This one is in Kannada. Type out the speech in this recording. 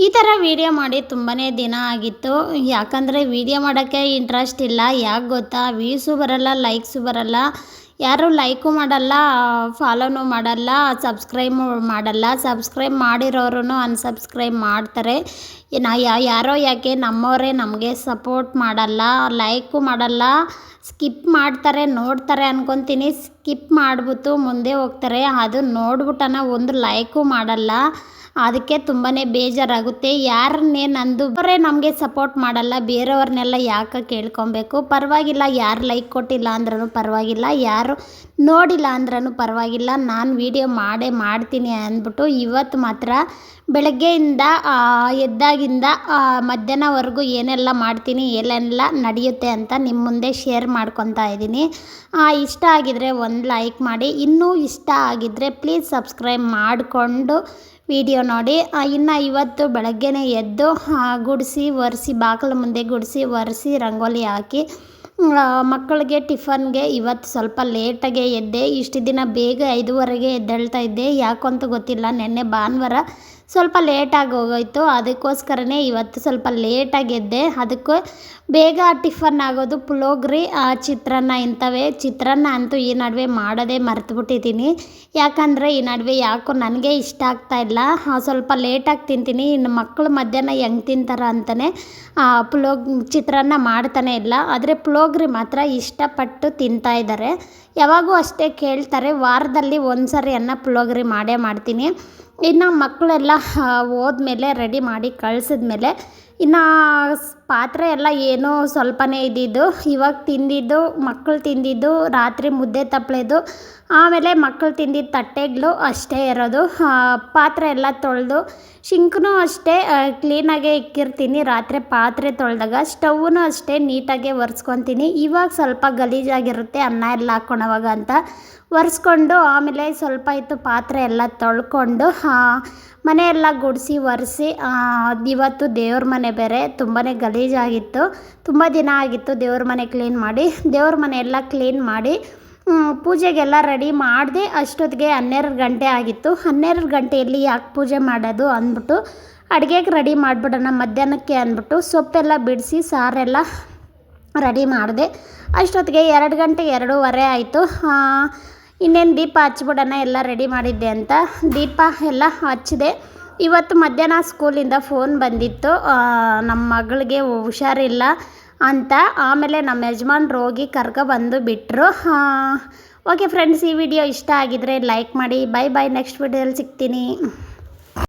ಈ ಥರ ವೀಡಿಯೋ ಮಾಡಿ ತುಂಬಾ ದಿನ ಆಗಿತ್ತು. ಯಾಕಂದರೆ ವೀಡಿಯೋ ಮಾಡೋಕ್ಕೆ ಇಂಟ್ರೆಸ್ಟ್ ಇಲ್ಲ. ಯಾಕೆ ಗೊತ್ತಾ, ವ್ಯೂಸು ಬರಲ್ಲ, ಲೈಕ್ಸು ಬರಲ್ಲ, ಯಾರೂ ಲೈಕು ಮಾಡಲ್ಲ, ಫಾಲೋನು ಮಾಡಲ್ಲ, ಸಬ್ಸ್ಕ್ರೈಬ್ ಮಾಡಲ್ಲ. ಸಬ್ಸ್ಕ್ರೈಬ್ ಮಾಡಿರೋರು ಅನ್ಸಬ್ಸ್ಕ್ರೈಬ್ ಮಾಡ್ತಾರೆ. ಯಾರೋ ಯಾಕೆ ನಮ್ಮವರೇ ನಮಗೆ ಸಪೋರ್ಟ್ ಮಾಡಲ್ಲ, ಲೈಕು ಮಾಡಲ್ಲ, ಸ್ಕಿಪ್ ಮಾಡ್ತಾರೆ. ನೋಡ್ತಾರೆ ಅಂದ್ಕೊತೀನಿ, ಸ್ಕಿಪ್ ಮಾಡಿಬಿಟ್ಟು ಮುಂದೆ ಹೋಗ್ತಾರೆ. ಅದು ನೋಡ್ಬಿಟ್ಟನ ಒಂದು ಲೈಕು ಮಾಡಲ್ಲ. ಅದಕ್ಕೆ ತುಂಬಾ ಬೇಜಾರಾಗುತ್ತೆ. ಯಾರನ್ನೇ ನಂದು ಅವರೇ ನಮಗೆ ಸಪೋರ್ಟ್ ಮಾಡಲ್ಲ, ಬೇರೆಯವ್ರನ್ನೆಲ್ಲ ಯಾಕೆ ಕೇಳ್ಕೊಬೇಕು. ಪರವಾಗಿಲ್ಲ, ಯಾರು ಲೈಕ್ ಕೊಟ್ಟಿಲ್ಲ ಅಂದ್ರೂ ಪರವಾಗಿಲ್ಲ, ಯಾರು ನೋಡಿಲ್ಲ ಅಂದ್ರೂ ಪರವಾಗಿಲ್ಲ, ನಾನು ವೀಡಿಯೋ ಮಾಡ್ತೀನಿ ಅಂದ್ಬಿಟ್ಟು ಇವತ್ತು ಮಾತ್ರ ಬೆಳಗ್ಗೆಯಿಂದ ಎದ್ದಾಗಿಂದ ಮಧ್ಯಾಹ್ನವರೆಗೂ ಏನೆಲ್ಲ ಮಾಡ್ತೀನಿ, ಏನೆಲ್ಲ ನಡೆಯುತ್ತೆ ಅಂತ ನಿಮ್ಮ ಮುಂದೆ ಶೇರ್ ಮಾಡ್ಕೊತಾ ಇದ್ದೀನಿ. ಇಷ್ಟ ಆಗಿದರೆ ಒಂದು ಲೈಕ್ ಮಾಡಿ, ಇನ್ನೂ ಇಷ್ಟ ಆಗಿದ್ದರೆ ಪ್ಲೀಸ್ ಸಬ್ಸ್ಕ್ರೈಬ್ ಮಾಡಿಕೊಂಡು ವಿಡಿಯೋ ನೋಡಿ. ಇನ್ನು ಇವತ್ತು ಬೆಳಗ್ಗೆನೇ ಎದ್ದು ಗುಡಿಸಿ ಒರೆಸಿ, ಬಾಗಿಲ ಮುಂದೆ ಗುಡಿಸಿ ಒರೆಸಿ ರಂಗೋಲಿ ಹಾಕಿ ಮಕ್ಕಳಿಗೆ ಟಿಫನ್ಗೆ ಇವತ್ತು ಸ್ವಲ್ಪ ಲೇಟಾಗೆ ಎದ್ದೆ. ಇಷ್ಟು ದಿನ ಬೇಗ 5:30ಗೆ ಎದ್ದೇಳ್ತಾ ಇದ್ದೆ. ಯಾಕಂತ ಗೊತ್ತಿಲ್ಲ, ನೆನ್ನೆ ಭಾನುವಾರ ಸ್ವಲ್ಪ ಲೇಟಾಗಿ ಹೋಗೋಯ್ತು. ಅದಕ್ಕೋಸ್ಕರನೇ ಇವತ್ತು ಸ್ವಲ್ಪ ಲೇಟಾಗಿ ಎದ್ದೆ. ಅದಕ್ಕೂ ಬೇಗ ಟಿಫನ್ ಆಗೋದು ಪುಳೋಗ್ರೆ, ಚಿತ್ರಾನ್ನ ಇಂಥವೇ. ಚಿತ್ರಾನ್ನ ಅಂತೂ ಈ ನಡುವೆ ಮಾಡೋದೇ ಮರ್ತುಬಿಟ್ಟಿದ್ದೀನಿ. ಯಾಕಂದರೆ ಈ ನಡುವೆ ಯಾಕೋ ನನಗೆ ಇಷ್ಟ ಆಗ್ತಾಯಿಲ್ಲ, ಸ್ವಲ್ಪ ಲೇಟಾಗಿ ತಿಂತೀನಿ. ಇನ್ನು ಮಕ್ಕಳು ಮಧ್ಯಾಹ್ನ ಹೆಂಗೆ ತಿಂತಾರ ಅಂತಲೇ ಚಿತ್ರಾನ್ನ ಮಾಡ್ತಾನೆ ಇಲ್ಲ. ಆದರೆ ಪುಳೋಗ್ರೆ ಮಾತ್ರ ಇಷ್ಟಪಟ್ಟು ತಿಂತಾಯಿದ್ದಾರೆ. ಯಾವಾಗೂ ಅಷ್ಟೇ ಕೇಳ್ತಾರೆ, ವಾರದಲ್ಲಿ ಒಂದು ಸರಿ ಪುಳೋಗ್ರೆ ಮಾಡೇ ಮಾಡ್ತೀನಿ. ಇನ್ನು ಮಕ್ಕಳೆಲ್ಲ ಹೋದ್ಮೇಲೆ ರೆಡಿ ಮಾಡಿ ಕಳಿಸಿದ್ಮೇಲೆ ಇನ್ನು ಪಾತ್ರೆ ಎಲ್ಲ ಏನೋ ಸ್ವಲ್ಪನೇ ಇದ್ದಿದ್ದು. ಇವಾಗ ತಿಂದಿದ್ದು, ಮಕ್ಕಳು ತಿಂದಿದ್ದು, ರಾತ್ರಿ ಮುದ್ದೆ ತಪ್ಪಲೆದು, ಆಮೇಲೆ ಮಕ್ಕಳು ತಿಂದಿದ್ದು ತಟ್ಟೆಗಳು ಅಷ್ಟೇ ಇರೋದು. ಪಾತ್ರೆ ಎಲ್ಲ ತೊಳೆದು, ಶಿಂಕ್ನೂ ಅಷ್ಟೇ ಕ್ಲೀನಾಗೆ ಇಕ್ಕಿರ್ತೀನಿ ರಾತ್ರಿ ಪಾತ್ರೆ ತೊಳೆದಾಗ. ಸ್ಟವ್ನು ಅಷ್ಟೇ ನೀಟಾಗೆ ಒರೆಸ್ಕೊತೀನಿ. ಇವಾಗ ಸ್ವಲ್ಪ ಗಲೀಜಾಗಿರುತ್ತೆ ಅನ್ನ ಎಲ್ಲ ಹಾಕ್ಕೊಳವಾಗ ಅಂತ ಒರೆಸ್ಕೊಂಡು, ಆಮೇಲೆ ಸ್ವಲ್ಪ ಇತ್ತು ಪಾತ್ರೆ ಎಲ್ಲ ತೊಳ್ಕೊಂಡು ಮನೆಯೆಲ್ಲ ಗುಡಿಸಿ ಒರೆಸಿ. ಇವತ್ತು ದೇವ್ರ ಮನೆ ಬೇರೆ ತುಂಬಾ ಗಲೀಜಾಗಿತ್ತು. ತುಂಬ ದಿನ ಆಗಿತ್ತು ದೇವ್ರ ಮನೆ ಕ್ಲೀನ್ ಮಾಡಿ. ದೇವ್ರ ಮನೆ ಎಲ್ಲ ಕ್ಲೀನ್ ಮಾಡಿ ಪೂಜೆಗೆಲ್ಲ ರೆಡಿ ಮಾಡಿದೆ. ಅಷ್ಟೊತ್ತಿಗೆ 12 ಗಂಟೆ ಆಗಿತ್ತು. 12 ಗಂಟೆಯಲ್ಲಿ ಯಾಕೆ ಪೂಜೆ ಮಾಡೋದು ಅಂದ್ಬಿಟ್ಟು ಅಡುಗೆಗೆ ರೆಡಿ ಮಾಡಿಬಿಡೋಣ ಮಧ್ಯಾಹ್ನಕ್ಕೆ ಅಂದ್ಬಿಟ್ಟು ಸೊಪ್ಪೆಲ್ಲ ಬಿಡಿಸಿ ಸಾರೆಲ್ಲ ರೆಡಿ ಮಾಡಿದೆ. ಅಷ್ಟೊತ್ತಿಗೆ 2 ಗಂಟೆ 2:15 ಆಯಿತು. ಇನ್ನೇನು ದೀಪ ಹಚ್ಬಿಡೋಣ ಎಲ್ಲ ರೆಡಿ ಮಾಡಿದ್ದೆ ಅಂತ ದೀಪ ಎಲ್ಲ ಹಚ್ಚಿದೆ. ಇವತ್ತು ಮಧ್ಯಾಹ್ನ ಸ್ಕೂಲಿಂದ ಫೋನ್ ಬಂದಿತ್ತು, ನಮ್ಮ ಮಗಳಿಗೆ ಹುಷಾರಿಲ್ಲ ಅಂತ. ಆಮೇಲೆ ನಮ್ಮ ಯಜಮಾನ್ರು ಹೋಗಿ ಕರ್ಕೊಬಂದು ಬಿಟ್ಟರು. ಓಕೆ ಫ್ರೆಂಡ್ಸ್, ಈ ವಿಡಿಯೋ ಇಷ್ಟ ಆಗಿದರೆ ಲೈಕ್ ಮಾಡಿ. ಬೈ ಬಾಯ್, ನೆಕ್ಸ್ಟ್ ವಿಡಿಯೋದಲ್ಲಿ ಸಿಗ್ತೀನಿ.